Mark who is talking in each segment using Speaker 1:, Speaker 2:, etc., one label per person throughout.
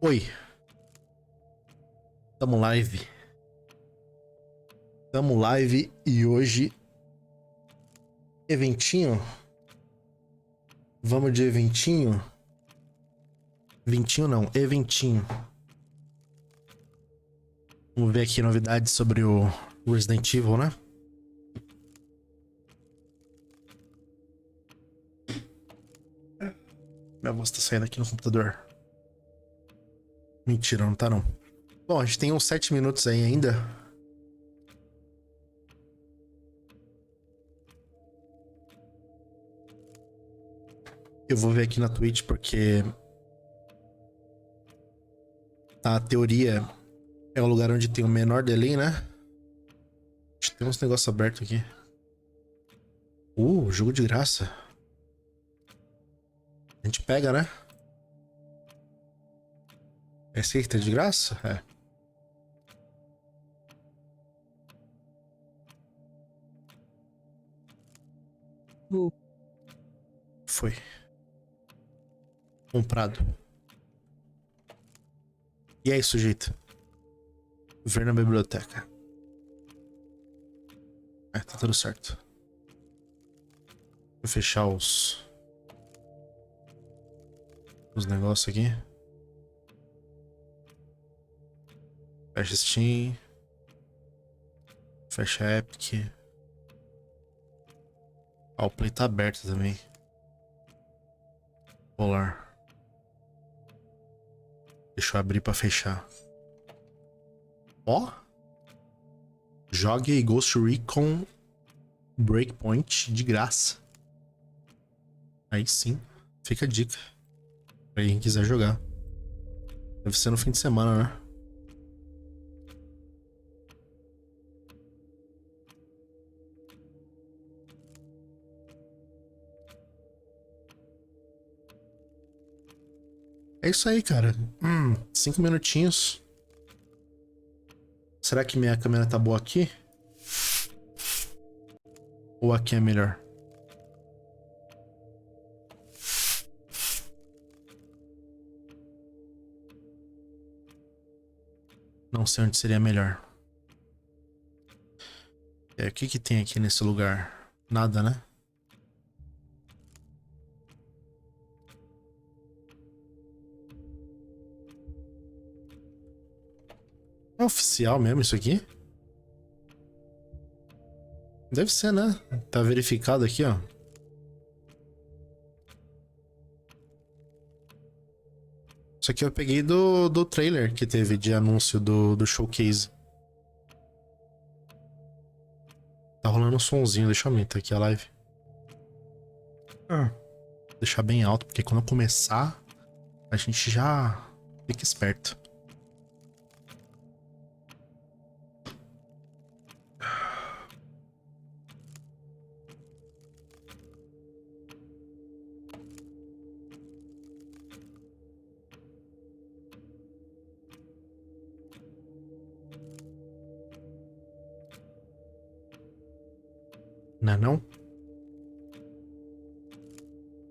Speaker 1: Oi. Tamo live. Tamo live e hoje... Eventinho? Vamos de eventinho? Eventinho não, eventinho. Vamos ver aqui novidades sobre o Resident Evil, né? Minha voz tá saindo aqui no computador. Mentira, não tá não. Bom, a gente tem uns 7 minutos aí ainda. Eu vou ver aqui na Twitch porque... a teoria é o lugar onde tem o menor delay, né? Tem uns negócios abertos aqui. Jogo de graça. A gente pega, né? Esse aqui tá de graça? É. Foi. Comprado. E aí, sujeito? Ver na biblioteca. É, tá tudo certo. Vou fechar os negócios aqui. Fecha Steam. Fecha Epic. Ah, o Play tá aberto também. Polar. Deixa eu abrir pra fechar. Ó. Jogue Ghost Recon Breakpoint de graça. Aí sim. Fica a dica. Pra quem quiser jogar. Deve ser no fim de semana, né? É isso aí, cara. 5 minutinhos. Será que minha câmera tá boa aqui? Ou aqui é melhor? Não sei onde seria melhor. O que tem aqui nesse lugar? Nada, né? É oficial mesmo isso aqui? Deve ser, né? Tá verificado aqui, ó. Isso aqui eu peguei do trailer que teve de anúncio do showcase. Tá rolando um sonzinho, deixa eu aumentar aqui a live. Vou deixar bem alto, porque quando eu começar, a gente já fica esperto. Né não?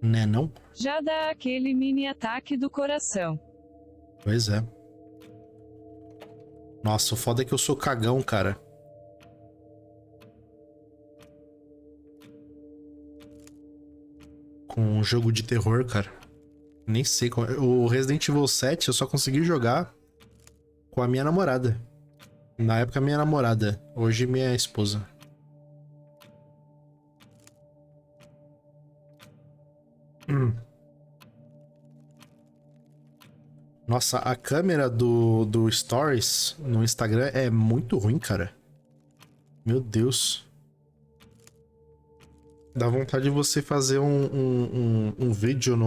Speaker 1: Né não?
Speaker 2: Já dá aquele mini ataque do coração.
Speaker 1: Pois é. Nossa, o foda é que eu sou cagão, cara. Com um jogo de terror, cara. Nem sei qual... O Resident Evil 7 eu só consegui jogar com a minha namorada. Na época, minha namorada. Hoje, minha esposa. Nossa, a câmera do Stories no Instagram é muito ruim, cara. Meu Deus. Dá vontade de você fazer um vídeo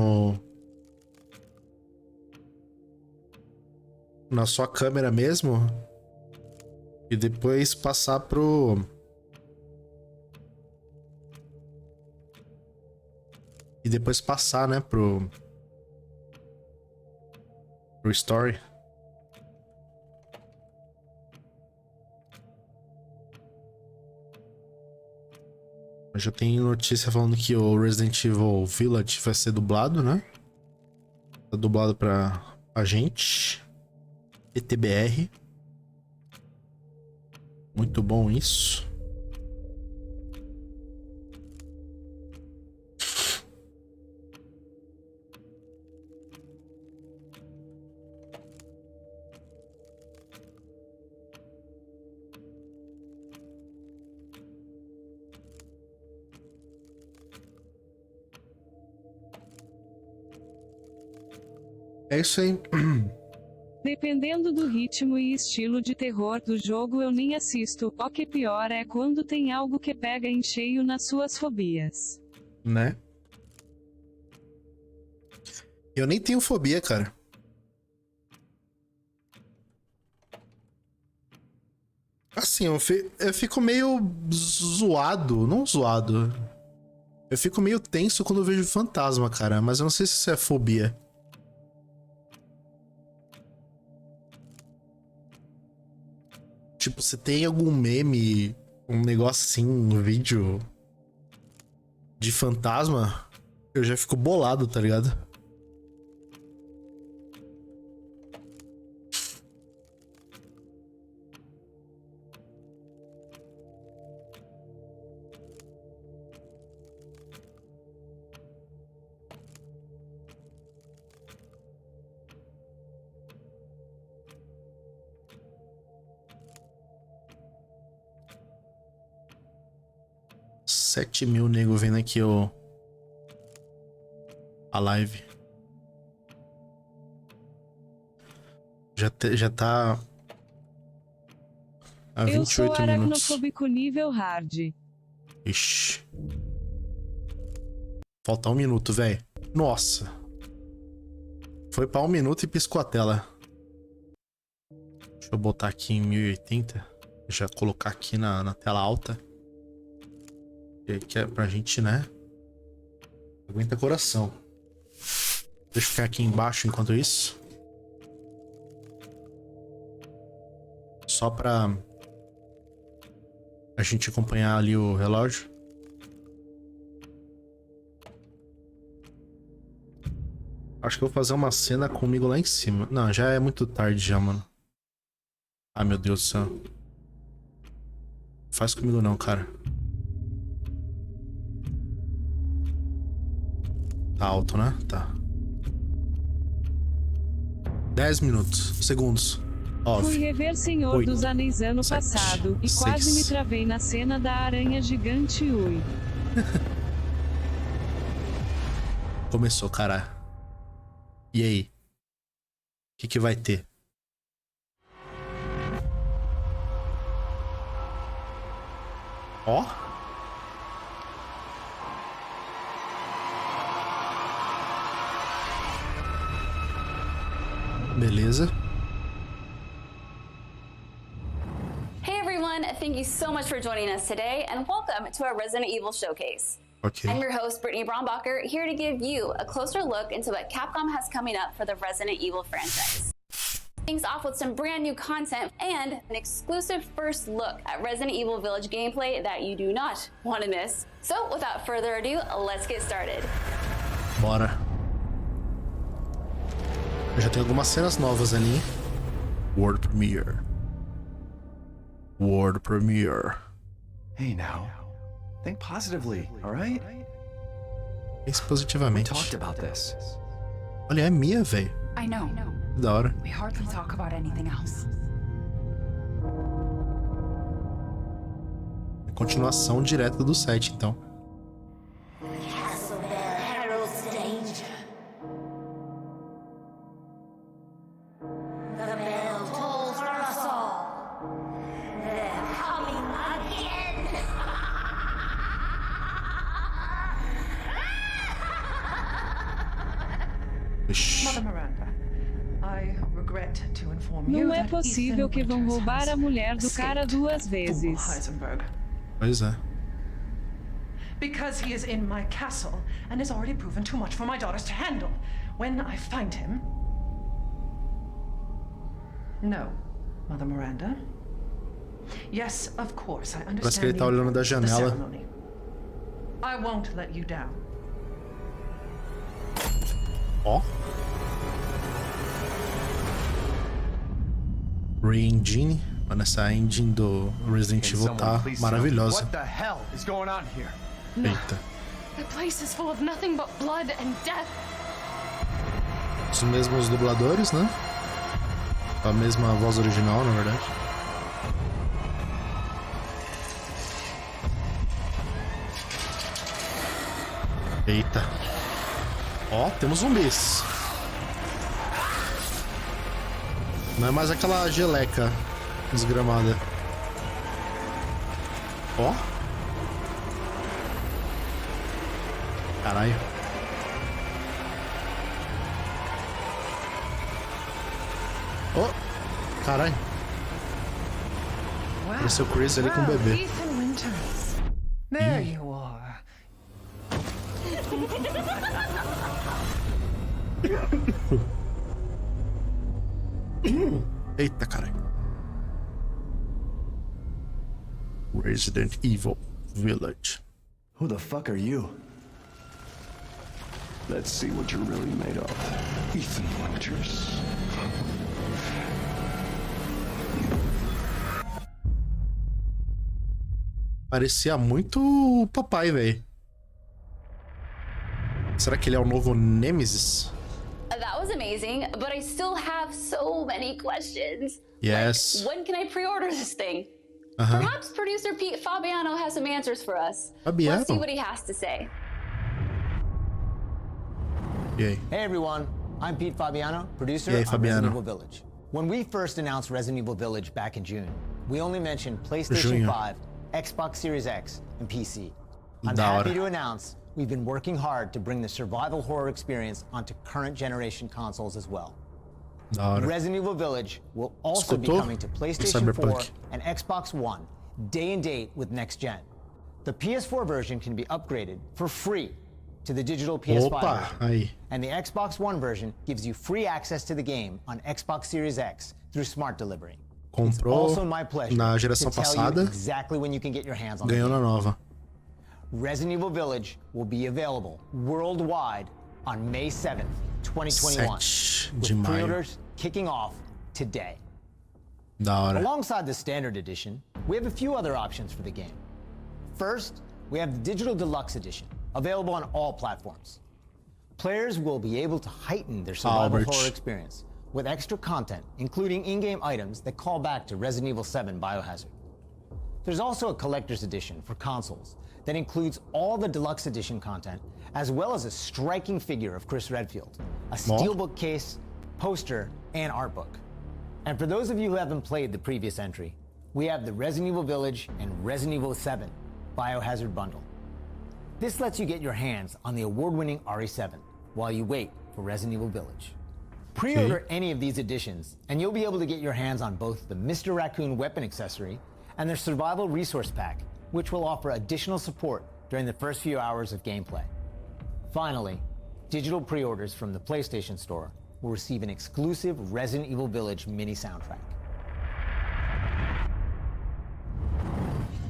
Speaker 1: na sua câmera mesmo e depois passar né, pro story. Eu já tenho notícia falando que o Resident Evil Village vai ser dublado, né? Tá dublado pra Agente. ETBR. Muito bom isso. É isso aí.
Speaker 2: Dependendo do ritmo e estilo de terror do jogo, eu nem assisto. O que pior é quando tem algo que pega em cheio nas suas fobias.
Speaker 1: Né? Eu nem tenho fobia, cara. Assim, eu fico meio zoado. Não zoado. Eu fico meio tenso quando eu vejo fantasma, cara. Mas eu não sei se isso é fobia. Tipo, se tem algum meme, um negócio assim, um vídeo de fantasma, eu já fico bolado, tá ligado? Sete mil nego vendo aqui a live. Já tá a 28
Speaker 2: Eu sou
Speaker 1: minutos.
Speaker 2: aracnofóbico nível hard.
Speaker 1: Ixi. Falta um minuto, velho. Nossa. Foi pra 1 minuto e piscou a tela. Deixa eu botar aqui em 1080. Já colocar aqui na tela alta. Que é pra gente, né? Aguenta coração. Deixa eu ficar aqui embaixo enquanto isso. Só pra a gente acompanhar ali o relógio. Acho que eu vou fazer uma cena comigo lá em cima. Não, já é muito tarde já, mano. Ai, meu Deus do céu. Não faz comigo não, cara. Tá alto, né? Tá. 10 minutos. Segundos.
Speaker 2: Fui rever Senhor
Speaker 1: 8,
Speaker 2: dos Anéis ano
Speaker 1: 7,
Speaker 2: passado, e
Speaker 1: 6.
Speaker 2: quase me travei na cena da aranha gigante. Ui.
Speaker 1: Começou, cara. E aí? O que vai ter? Ó. Beleza.
Speaker 3: Hey everyone, thank you so much for joining us today and welcome to our Resident Evil showcase.
Speaker 1: Ok.
Speaker 3: I'm your host, Brittany Brombacher, here to give you a closer look into what Capcom has coming up for the Resident Evil franchise. Things off with some brand new content and an exclusive first look at Resident Evil Village gameplay that you do not want to miss. So without further ado, let's get started.
Speaker 1: Bora. Eu já tenho algumas cenas novas ali, hein? World Premiere. World Premiere.
Speaker 4: Hey now. Think positively, alright?
Speaker 1: Pense
Speaker 4: We
Speaker 1: positivamente.
Speaker 4: talked about this.
Speaker 1: Olha, é Mia, velho.
Speaker 5: I know.
Speaker 1: Da hora.
Speaker 5: We hardly talk about anything else.
Speaker 1: Continuação direta do set, então.
Speaker 6: Castle Bell heralds danger. The bell tolls for us all. They're coming again.
Speaker 1: Ixi.
Speaker 7: Mother Miranda, I regret to inform you
Speaker 2: Não é
Speaker 7: that
Speaker 2: possível
Speaker 7: Ethan
Speaker 2: que vão
Speaker 7: Winters
Speaker 2: roubar
Speaker 7: has
Speaker 2: a mulher do cara
Speaker 7: escaped
Speaker 2: 2
Speaker 7: Fool
Speaker 2: vezes.
Speaker 7: Heisenberg.
Speaker 1: Pois é.
Speaker 7: Because he is in my castle and has already proven too much for my daughters to handle. When I find him... No, Mother Miranda. Yes, of course, I understand.
Speaker 1: Parece que ele tá
Speaker 7: the
Speaker 1: olhando da
Speaker 7: importance of the
Speaker 1: janela.
Speaker 7: ceremony. I won't let you down.
Speaker 1: Ó. Re-engine. Mano, essa engine do Resident
Speaker 4: Can
Speaker 1: Evil
Speaker 4: someone
Speaker 1: tá
Speaker 4: please tell me
Speaker 1: maravilhosa.
Speaker 4: what the hell is going on here?
Speaker 1: Eita.
Speaker 7: The place is full of nothing but blood and death.
Speaker 1: Os mesmos dubladores, né? A mesma voz original, na verdade. Eita. Ó, temos zumbis. Não é mais aquela geleca desgramada. Ó. Caralho. Ó. Caralho. Esse é o Chris ali com o bebê.
Speaker 7: Ethan Winters. There you are.
Speaker 1: Eita, caralho. Resident Evil Village.
Speaker 4: Who the fuck are you? Let's see what you're really made of. Ethan Winters.
Speaker 1: Parecia muito o papai, velho. Será que ele é o novo Nemesis?
Speaker 3: That was amazing, but I still have so many questions.
Speaker 1: Yes.
Speaker 3: Like, when can I pre-order this thing? Perhaps producer Pete Fabiano has some answers for us.
Speaker 1: Fabiano?
Speaker 3: Let's see what he has to say.
Speaker 1: E aí?
Speaker 8: Hey everyone, I'm Pete Fabiano, producer
Speaker 1: Hey,
Speaker 8: of
Speaker 1: Fabiano.
Speaker 8: Resident Evil Village. When we first announced Resident Evil Village back in June, we only mentioned PlayStation
Speaker 1: Junho.
Speaker 8: 5, Xbox Series X, and PC. I'm
Speaker 1: Da
Speaker 8: happy
Speaker 1: hora.
Speaker 8: to announce we've been working hard to bring the survival horror experience onto current generation consoles as well.
Speaker 1: Da hora.
Speaker 8: Resident Evil Village will also be
Speaker 1: Escutou?
Speaker 8: coming to PlayStation 4
Speaker 1: Cyberpunk.
Speaker 8: and Xbox One day and date with next gen. The PS4 version can be upgraded for free to the digital PS5
Speaker 1: Opa,
Speaker 8: version.
Speaker 1: aí.
Speaker 8: And the Xbox One version gives you free access to the game on Xbox Series X through smart delivery. It's
Speaker 1: Comprou
Speaker 8: also my pleasure
Speaker 1: na
Speaker 8: to
Speaker 1: geração
Speaker 8: tell
Speaker 1: passada,
Speaker 8: you exactly when you can get your hands on the
Speaker 1: ganhou
Speaker 8: game.
Speaker 1: na nova.
Speaker 8: Resident Evil Village will be available worldwide on May 7th, 2021.
Speaker 1: 7 de
Speaker 8: with
Speaker 1: maio.
Speaker 8: pre-orders kicking off today.
Speaker 1: Da hora.
Speaker 8: Alongside the standard edition, we have a few other options for the game. First, we have the Digital Deluxe Edition, available on all platforms. Players will be able to heighten their survival
Speaker 1: Albert.
Speaker 8: horror experience with extra content, including in-game items that call back to Resident Evil 7 Biohazard. There's also a collector's edition for consoles that includes all the Deluxe Edition content, as well as a striking figure of Chris Redfield, a steelbook case, poster, and art book. And for those of you who haven't played the previous entry, we have the Resident Evil Village and Resident Evil 7 Biohazard bundle. This lets you get your hands on the award-winning RE7 while you wait for Resident Evil Village. Pre-order any of these editions, and you'll be able to get your hands on both the Mr. Raccoon weapon accessory and their survival resource pack, which will offer additional support during the first few hours of gameplay. Finally, digital pre-orders from the PlayStation Store will receive an exclusive Resident Evil Village mini soundtrack.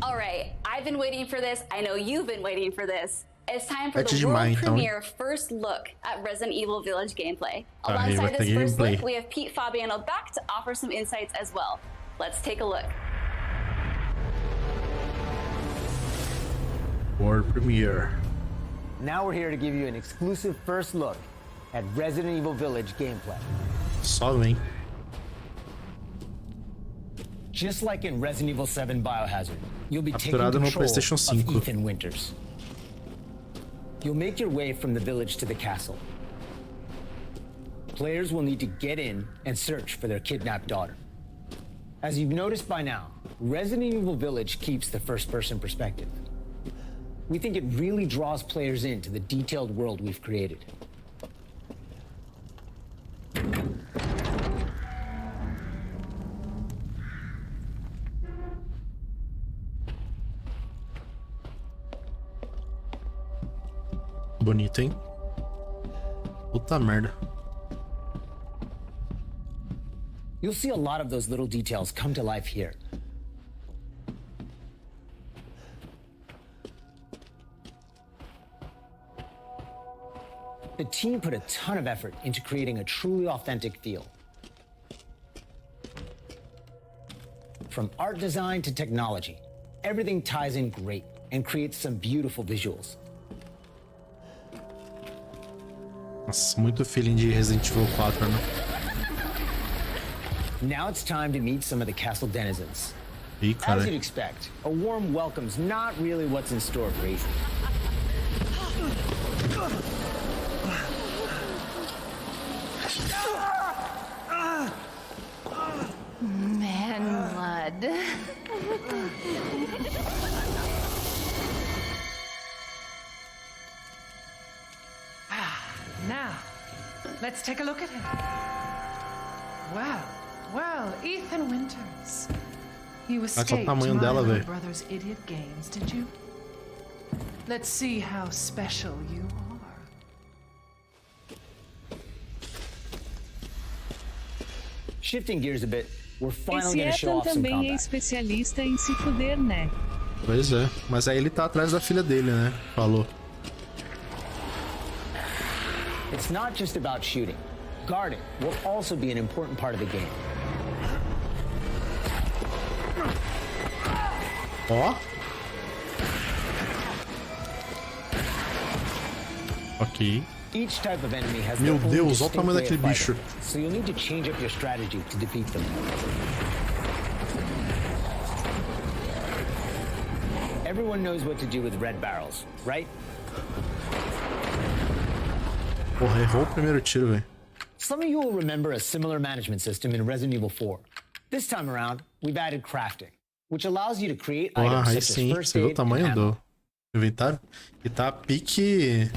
Speaker 3: All right, I've been waiting for this. I know you've been waiting for this. It's time for
Speaker 1: Antes
Speaker 3: the
Speaker 1: de
Speaker 3: world
Speaker 1: maio, então.
Speaker 3: premiere first look at Resident Evil Village gameplay.
Speaker 1: Aí vai
Speaker 3: Alongside
Speaker 1: ter
Speaker 3: this first
Speaker 1: gameplay.
Speaker 3: look, we have Pete Fabiano back to offer some insights as well. Let's take a look.
Speaker 1: World Premiere.
Speaker 8: Now we're here to give you an exclusive first look at Resident Evil Village gameplay.
Speaker 1: Só vem.
Speaker 8: Just like in Resident Evil 7 Biohazard, you'll be taking
Speaker 1: Capturado no
Speaker 8: control
Speaker 1: PlayStation
Speaker 8: of
Speaker 1: 5.
Speaker 8: Ethan Winters. You'll make your way from the village to the castle. Players will need to get in and search for their kidnapped daughter. As you've noticed by now, Resident Evil Village keeps the first-person perspective. We think it really draws players into the detailed world we've created.
Speaker 1: Bonito, hein? Puta merda.
Speaker 8: You'll see a lot of those little details come to life here. The team put a ton of effort into creating a truly authentic feel. From art design to technology, everything ties in great and creates some beautiful visuals.
Speaker 1: Nossa, muito feeling de Resident Evil 4, né?
Speaker 8: Now it's time to meet some of the castle denizens.
Speaker 1: Ih, cara.
Speaker 8: As you'd expect, a warm welcome's not really what's in store for Ethan.
Speaker 5: Man blood.
Speaker 7: Now, let's take a look at him. Well, Ethan Winters. You escaped my
Speaker 1: tamanho dela,
Speaker 7: little
Speaker 1: velho.
Speaker 7: brother's idiot games, did you? Let's see how special you are.
Speaker 8: Shifting gears a bit, we're finally
Speaker 2: Esse
Speaker 8: going to show
Speaker 2: Ethan
Speaker 8: off some
Speaker 2: também é
Speaker 8: combat.
Speaker 2: especialista em se fuder, né?
Speaker 1: Pois é. Mas aí ele tá atrás da filha dele, né? Falou.
Speaker 8: It's not just about shooting. Guarding will also be an important part of the game.
Speaker 1: Ó. Ok.
Speaker 8: Each type of enemy has
Speaker 1: Meu
Speaker 8: their own
Speaker 1: Deus, olha o
Speaker 8: distinct
Speaker 1: tamanho
Speaker 8: way
Speaker 1: daquele
Speaker 8: of
Speaker 1: bicho.
Speaker 8: fighting, so you'll need to change up your strategy to defeat them. Everyone knows what to do with red barrels, right?
Speaker 1: Porra, errou o primeiro tiro, velho.
Speaker 8: Some of you will remember a similar management system in Resident Evil 4. This time around, we've added crafting, which allows you to create
Speaker 1: Porra,
Speaker 8: items
Speaker 1: aí
Speaker 8: such
Speaker 1: sim.
Speaker 8: as first
Speaker 1: Você viu o
Speaker 8: aid and
Speaker 1: tamanho
Speaker 8: ammo.
Speaker 1: do inventário? E tá pique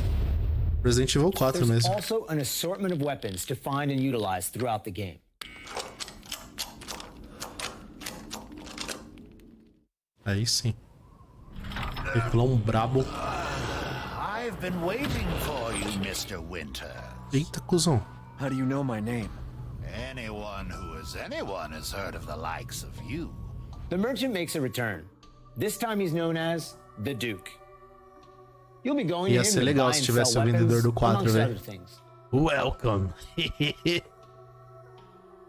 Speaker 1: Resident Evil 4
Speaker 8: There's
Speaker 1: mesmo.
Speaker 8: also an assortment of weapons to find and utilize throughout the game.
Speaker 1: Aí sim. Reflão brabo.
Speaker 9: I've been waiting for you, Mr. Winter.
Speaker 1: Eita, cuzão.
Speaker 4: How do you know my name?
Speaker 9: Anyone who is anyone has heard of the likes of you.
Speaker 8: The merchant makes a return. This time he's known as the Duke. You'll be going to
Speaker 1: Ia
Speaker 8: him
Speaker 1: ser
Speaker 8: to
Speaker 1: legal
Speaker 8: buy
Speaker 1: se
Speaker 8: and
Speaker 1: tivesse
Speaker 8: sell
Speaker 1: o vendedor
Speaker 8: weapons,
Speaker 1: do 4,
Speaker 8: amongst other
Speaker 1: velho.
Speaker 8: things.
Speaker 1: Welcome.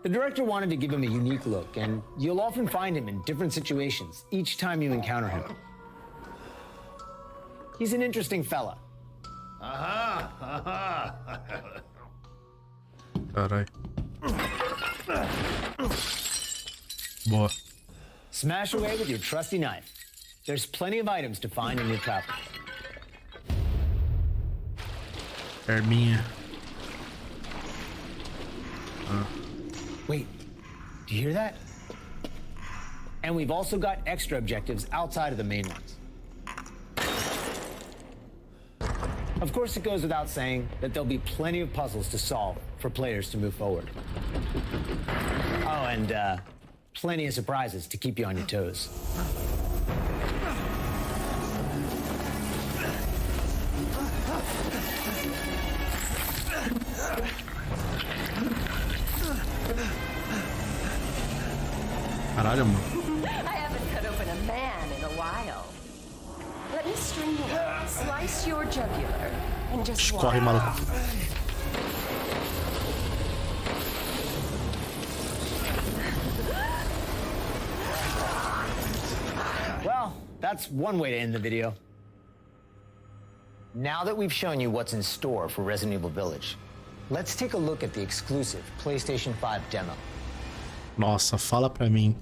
Speaker 8: The director wanted to give him a unique look, and you'll often find him in different situations each time you encounter him. He's an interesting fella.
Speaker 1: Caralho. Boa.
Speaker 8: Smash away with your trusty knife. There's plenty of items to find in your travels.
Speaker 1: Arminha.
Speaker 8: Wait, do you hear that? And we've also got extra objectives outside of the main ones. Of course, it goes without saying that there'll be plenty of puzzles to solve for players to move forward. Oh, and plenty of surprises to keep you on your toes.
Speaker 1: Caralho, mano.
Speaker 6: I haven't cut open a man in a while. Let me string you up, slice your jugular, and just
Speaker 1: Corre, maluco.
Speaker 8: Well, that's one way to end the video. Now that we've shown you what's in store for Resident Evil Village, let's take a look at the exclusive PlayStation 5 demo.
Speaker 1: Nossa, fala pra mim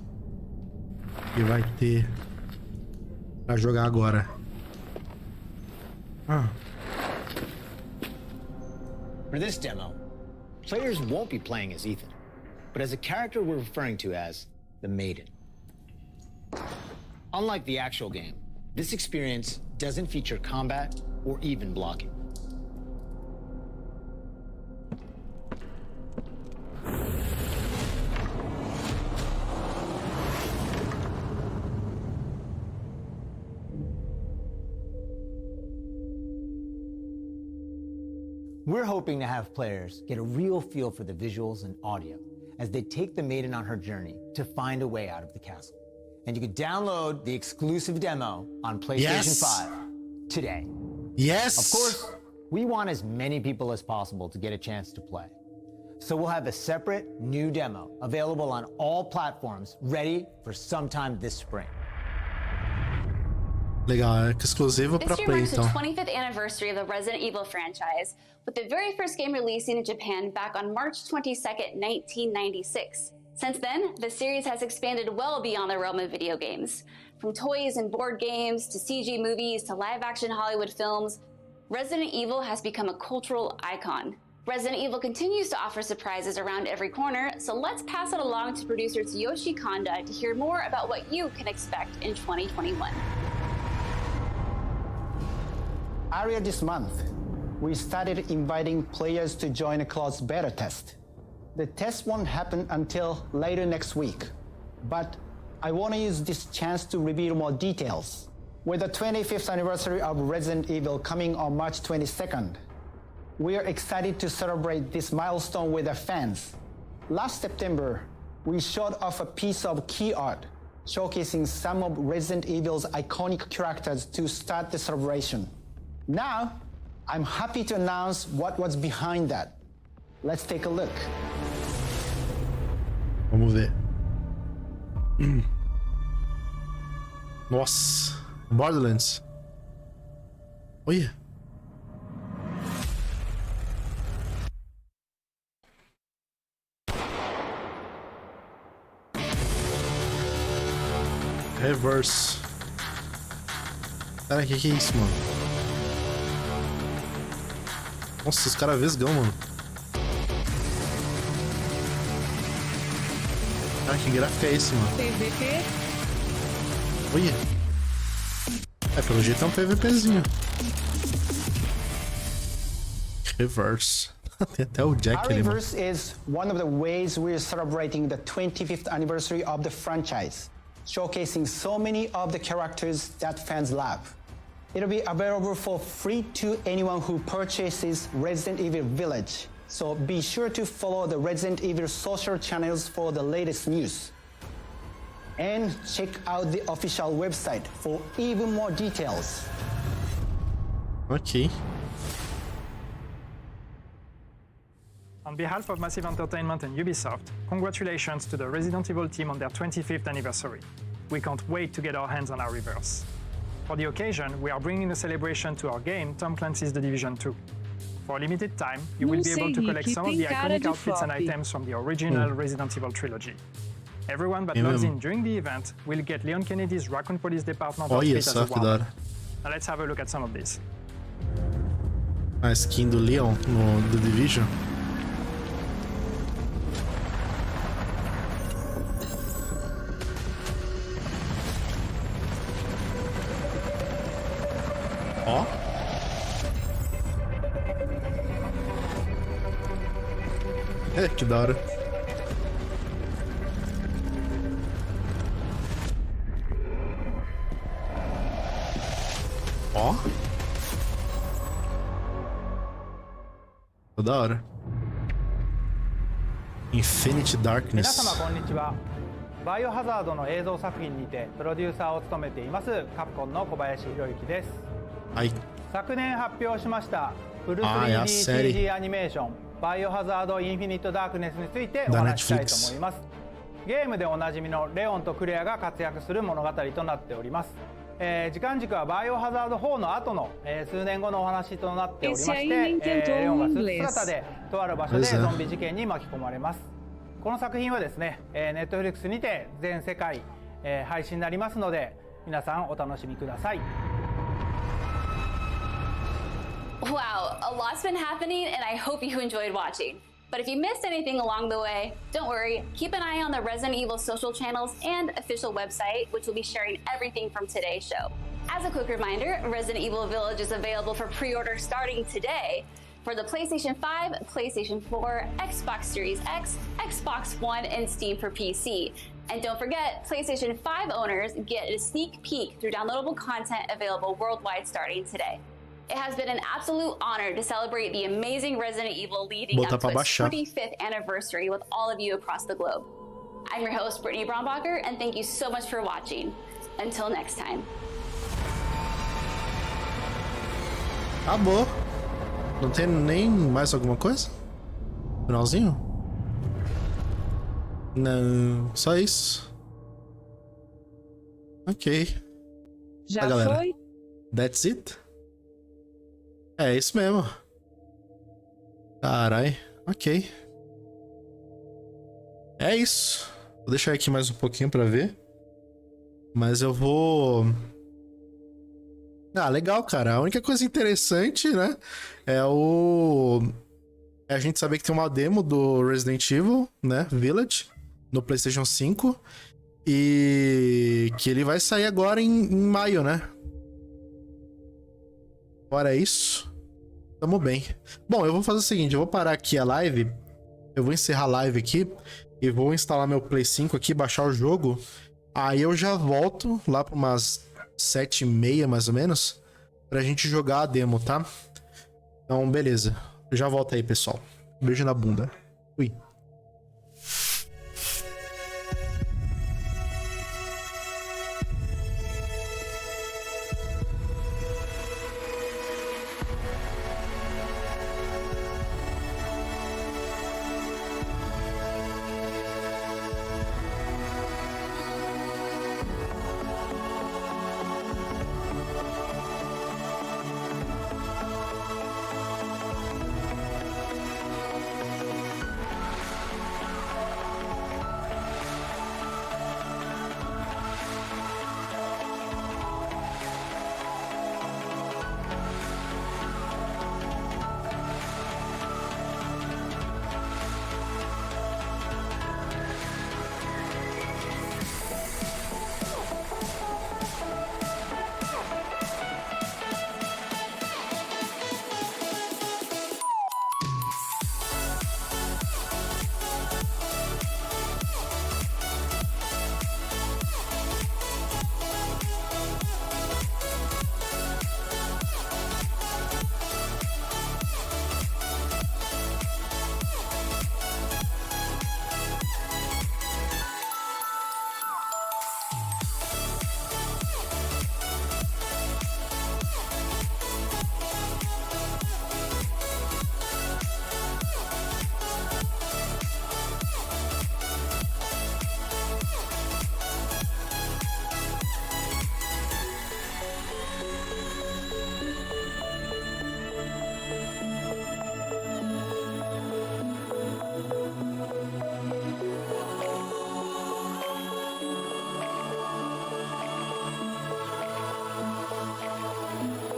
Speaker 1: que vai ter pra jogar agora.
Speaker 8: For this demo, players won't be playing as Ethan, but as a character we're referring to as the Maiden. Unlike the actual game, this experience doesn't feature combat or even blocking. We're hoping to have players get a real feel for the visuals and audio as they take the Maiden on her journey to find a way out of the castle. And you can download the exclusive demo on PlayStation 5 today.
Speaker 1: Yes!
Speaker 8: Of course, we want as many people as possible to get a chance to play. So we'll have a separate new demo available on all platforms, ready for sometime this spring.
Speaker 1: Legal, é exclusivo pra
Speaker 3: This year
Speaker 1: Play,
Speaker 3: marks the
Speaker 1: então.
Speaker 3: 25th anniversary of the Resident Evil franchise, with the very first game releasing in Japan back on March 22nd, 1996. Since then, the series has expanded well beyond the realm of video games. From toys and board games, to CG movies, to live-action Hollywood films, Resident Evil has become a cultural icon. Resident Evil continues to offer surprises around every corner, so let's pass it along to producer Tsuyoshi Kanda to hear more about what you can expect in 2021.
Speaker 10: Earlier this month, we started inviting players to join a closed beta test. The test won't happen until later next week, but I want to use this chance to reveal more details. With the 25th anniversary of Resident Evil coming on March 22nd, we are excited to celebrate this milestone with our fans. Last September, we showed off a piece of key art showcasing some of Resident Evil's iconic characters to start the celebration. Now, I'm happy to announce what was behind that. Let's take a look.
Speaker 1: Vamos ver. Nossa, Borderlands. Olha. Reverse. Cara, que é isso, mano? Nossa, os caras vesgão, mano. Cara, que gráfico é esse, mano?
Speaker 2: PVP?
Speaker 1: Olha. É, pelo jeito é um PVPzinho. Reverse. Tem até o Jack ali, mano.
Speaker 10: Reverse is one of the ways we're celebrating the 25th anniversary of the franchise, showcasing so many of the characters that fans love. It'll be available for free to anyone who purchases Resident Evil Village, so be sure to follow the Resident Evil social channels for the latest news. And check out the official website for even more details.
Speaker 1: Ok.
Speaker 11: On behalf of Massive Entertainment and Ubisoft, congratulations to the Resident Evil team on their 25th anniversary. We can't wait to get our hands on our Reverse. For the occasion, we are bringing a celebration to our game, Tom Clancy's The Division 2. For a limited time, you will be able to collect some of the iconic outfits and items from the original Resident Evil trilogy. Everyone that logs in during the event will get Leon Kennedy's Raccoon Police Department outfit as a warm-up. Now let's have a look at some of these.
Speaker 1: A skin do Leon no The Division. Ó. É, que da hora. Ó. Da hora. Infinity
Speaker 12: 皆
Speaker 1: Darkness.
Speaker 12: 様こんにちは。バイオハザードの映像作品にてプロデューサーを務めていますカプコンの小林博之です。
Speaker 1: はい。
Speaker 12: 昨年発表しましたフル
Speaker 1: Ah, é a série.
Speaker 12: 3DCG アニメーションバイオハザードインフィニットダークネスについてお話ししたいと思います。ゲームでおなじみのレオンとクレアが活躍する物語となっております。時間軸はバイオハザード4の後の、数年後のお話となっておりまして、レオンがスーツ姿でとある場所でゾンビ事件に巻き込まれます。この作品はですね、Netflix にて全世界、配信になりますので皆さんお楽しみください。
Speaker 3: Wow, a lot's been happening, and I hope you enjoyed watching. But if you missed anything along the way, don't worry, keep an eye on the Resident Evil social channels and official website, which will be sharing everything from today's show. As a quick reminder, Resident Evil Village is available for pre-order starting today for the PlayStation 5, PlayStation 4, Xbox Series X, Xbox One, and Steam for PC. And don't forget, PlayStation 5 owners get a sneak peek through downloadable content available worldwide starting today. It has been an absolute honor to celebrate the amazing Resident Evil leading up to its 25th anniversary with all of you across the globe. I'm your host, Brittany Brombacher, and thank you so much for watching. Until next time.
Speaker 1: Acabou. Não tem nem mais alguma coisa? Finalzinho? Não, só isso. Ok.
Speaker 2: Já
Speaker 1: galera.
Speaker 2: foi?
Speaker 1: That's it? É isso mesmo. Carai, ok. É isso. Vou deixar aqui mais um pouquinho pra ver. Mas eu vou... Ah, legal, cara. A única coisa interessante, né? É a gente saber que tem uma demo do Resident Evil, né? Village, no PlayStation 5. E que ele vai sair agora em maio, né? Fora isso, tamo bem. Bom, eu vou fazer o seguinte, eu vou parar aqui a live. Eu vou encerrar a live aqui. E vou instalar meu Play 5 aqui, baixar o jogo. Aí eu já volto lá pra umas 7h30, mais ou menos, pra gente jogar a demo, tá? Então, beleza. Eu já volto aí, pessoal. Beijo na bunda. Fui.